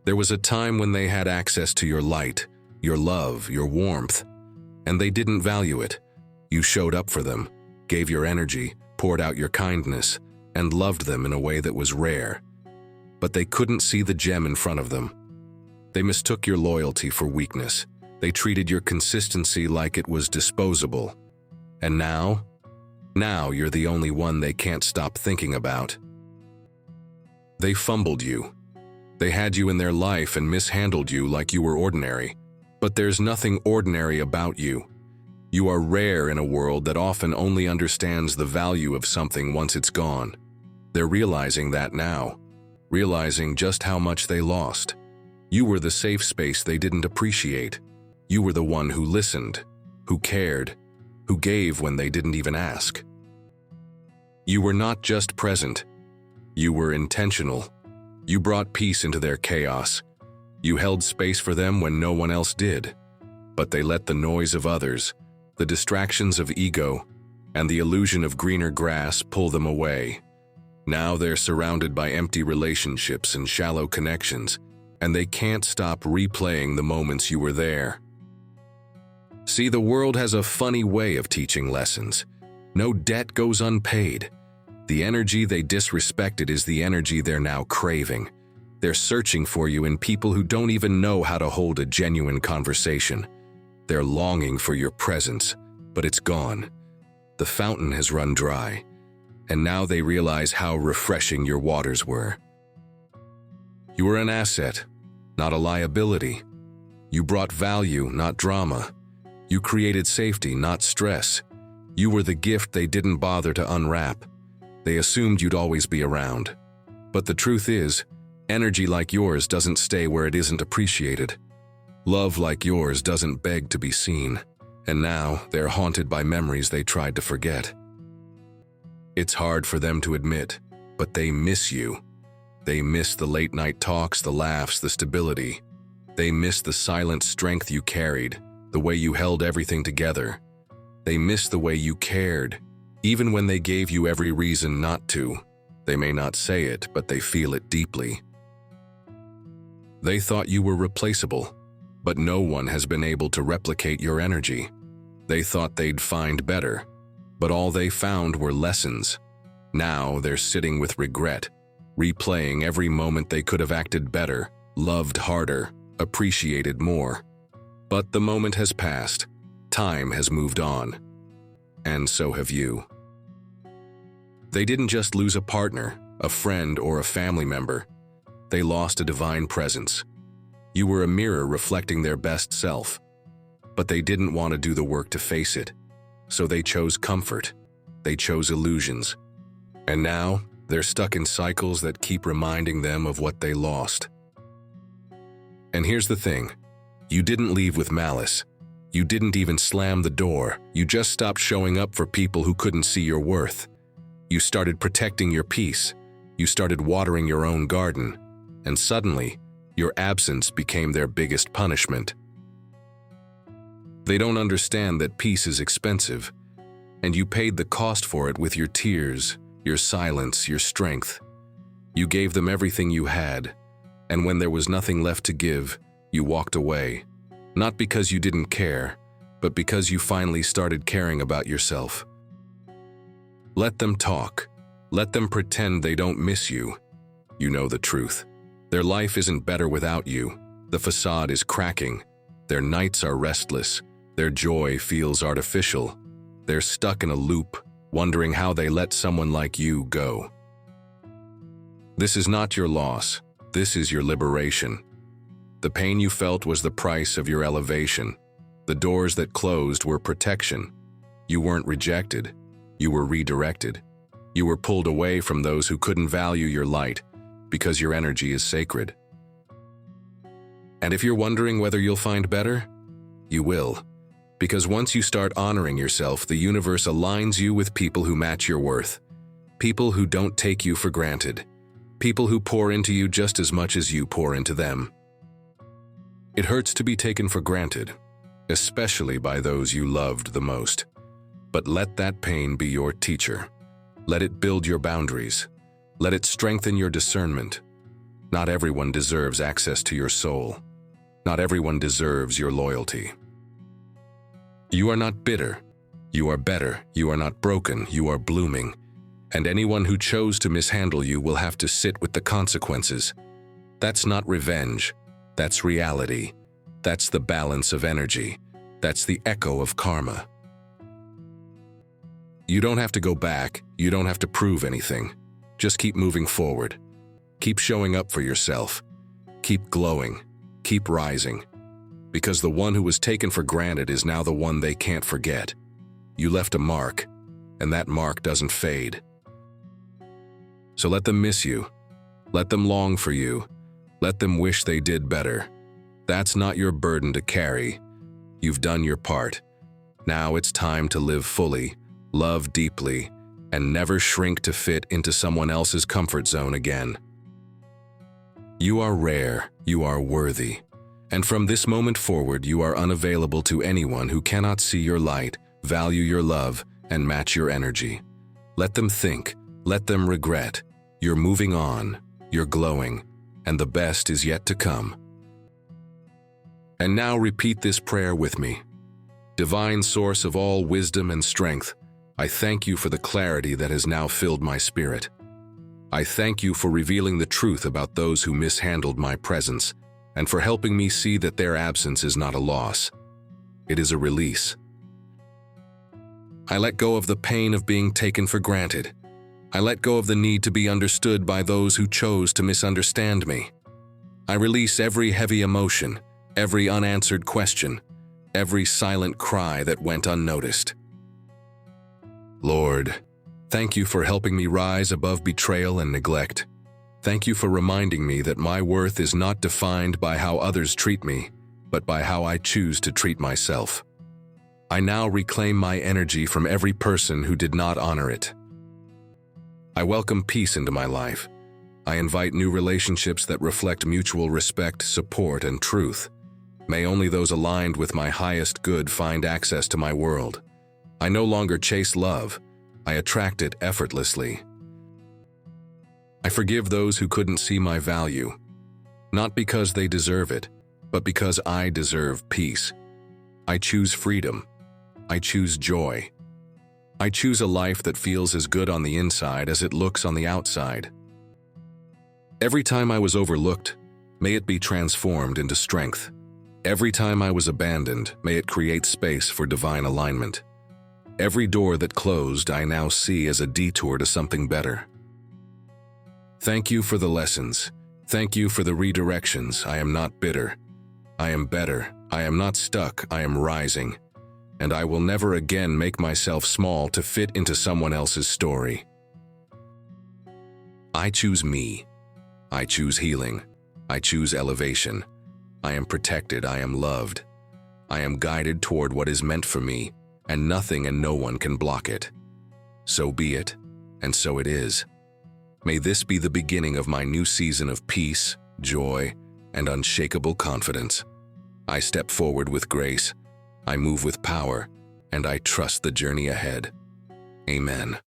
There was a time when they had access to your light, your love, your warmth, and they didn't value it. You showed up for them, gave your energy, poured out your kindness, and loved them in a way that was rare. But they couldn't see the gem in front of them. They mistook your loyalty for weakness. They treated your consistency like it was disposable. And now you're the only one they can't stop thinking about. They fumbled you. They had you in their life and mishandled you like you were ordinary. But there's nothing ordinary about you. You are rare in a world that often only understands the value of something once it's gone. They're realizing that now, realizing just how much they lost. You were the safe space they didn't appreciate. You were the one who listened, who cared, who gave when they didn't even ask. You were not just present. You were intentional. You brought peace into their chaos. You held space for them when no one else did. But they let the noise of others, the distractions of ego, and the illusion of greener grass pull them away. Now they're surrounded by empty relationships and shallow connections, and they can't stop replaying the moments you were there. See, the world has a funny way of teaching lessons. No debt goes unpaid. The energy they disrespected is the energy they're now craving. They're searching for you in people who don't even know how to hold a genuine conversation. They're longing for your presence, but it's gone. The fountain has run dry, and now they realize how refreshing your waters were. You were an asset, not a liability. You brought value, not drama. You created safety, not stress. You were the gift they didn't bother to unwrap. They assumed you'd always be around. But the truth is, energy like yours doesn't stay where it isn't appreciated. Love like yours doesn't beg to be seen. And now they're haunted by memories they tried to forget. It's hard for them to admit, but they miss you. They miss the late-night talks, the laughs, the stability. They miss the silent strength you carried, the way you held everything together. They miss the way you cared, even when they gave you every reason not to. They may not say it, but they feel it deeply. They thought you were replaceable, but no one has been able to replicate your energy. They thought they'd find better, but all they found were lessons. Now they're sitting with regret, replaying every moment they could have acted better, loved harder, appreciated more. But the moment has passed. Time has moved on. And so have you. They didn't just lose a partner, a friend, or a family member. They lost a divine presence. You were a mirror reflecting their best self. But they didn't want to do the work to face it. So they chose comfort. They chose illusions. And now, they're stuck in cycles that keep reminding them of what they lost. And here's the thing. You didn't leave with malice. You didn't even slam the door. You just stopped showing up for people who couldn't see your worth. You started protecting your peace. You started watering your own garden. And suddenly, your absence became their biggest punishment. They don't understand that peace is expensive, and you paid the cost for it with your tears, your silence, your strength. You gave them everything you had, and when there was nothing left to give, you walked away. Not because you didn't care, but because you finally started caring about yourself. Let them talk. Let them pretend they don't miss you. You know the truth. Their life isn't better without you. The facade is cracking. Their nights are restless. Their joy feels artificial. They're stuck in a loop, wondering how they let someone like you go. This is not your loss. This is your liberation. The pain you felt was the price of your elevation. The doors that closed were protection. You weren't rejected. You were redirected. You were pulled away from those who couldn't value your light because your energy is sacred. And if you're wondering whether you'll find better, you will. Because once you start honoring yourself, the universe aligns you with people who match your worth. People who don't take you for granted. People who pour into you just as much as you pour into them. It hurts to be taken for granted, especially by those you loved the most. But let that pain be your teacher. Let it build your boundaries. Let it strengthen your discernment. Not everyone deserves access to your soul. Not everyone deserves your loyalty. You are not bitter. You are better. You are not broken. You are blooming. And anyone who chose to mishandle you will have to sit with the consequences. That's not revenge. That's reality. That's the balance of energy. That's the echo of karma. You don't have to go back. You don't have to prove anything. Just keep moving forward. Keep showing up for yourself. Keep glowing. Keep rising. Because the one who was taken for granted is now the one they can't forget. You left a mark, and that mark doesn't fade. So let them miss you. Let them long for you. Let them wish they did better. That's not your burden to carry. You've done your part. Now it's time to live fully, love deeply, and never shrink to fit into someone else's comfort zone again. You are rare. You are worthy. And from this moment forward, you are unavailable to anyone who cannot see your light, value your love, and match your energy. Let them think. Let them regret. You're moving on. You're glowing. And the best is yet to come. And now repeat this prayer with me. Divine source of all wisdom and strength, I thank you for the clarity that has now filled my spirit. I thank you for revealing the truth about those who mishandled my presence, and for helping me see that their absence is not a loss. It is a release. I let go of the pain of being taken for granted. I let go of the need to be understood by those who chose to misunderstand me. I release every heavy emotion, every unanswered question, every silent cry that went unnoticed. Lord, thank you for helping me rise above betrayal and neglect. Thank you for reminding me that my worth is not defined by how others treat me, but by how I choose to treat myself. I now reclaim my energy from every person who did not honor it. I welcome peace into my life. I invite new relationships that reflect mutual respect, support, and truth. May only those aligned with my highest good find access to my world. I no longer chase love. I attract it effortlessly. I forgive those who couldn't see my value, not because they deserve it, but because I deserve peace. I choose freedom. I choose joy. I choose a life that feels as good on the inside as it looks on the outside. Every time I was overlooked, may it be transformed into strength. Every time I was abandoned, may it create space for divine alignment. Every door that closed, I now see as a detour to something better. Thank you for the lessons. Thank you for the redirections. I am not bitter. I am better. I am not stuck. I am rising. And I will never again make myself small to fit into someone else's story. I choose me. I choose healing. I choose elevation. I am protected. I am loved. I am guided toward what is meant for me, and nothing and no one can block it. So be it, and so it is. May this be the beginning of my new season of peace, joy, and unshakable confidence. I step forward with grace, I move with power, and I trust the journey ahead. Amen.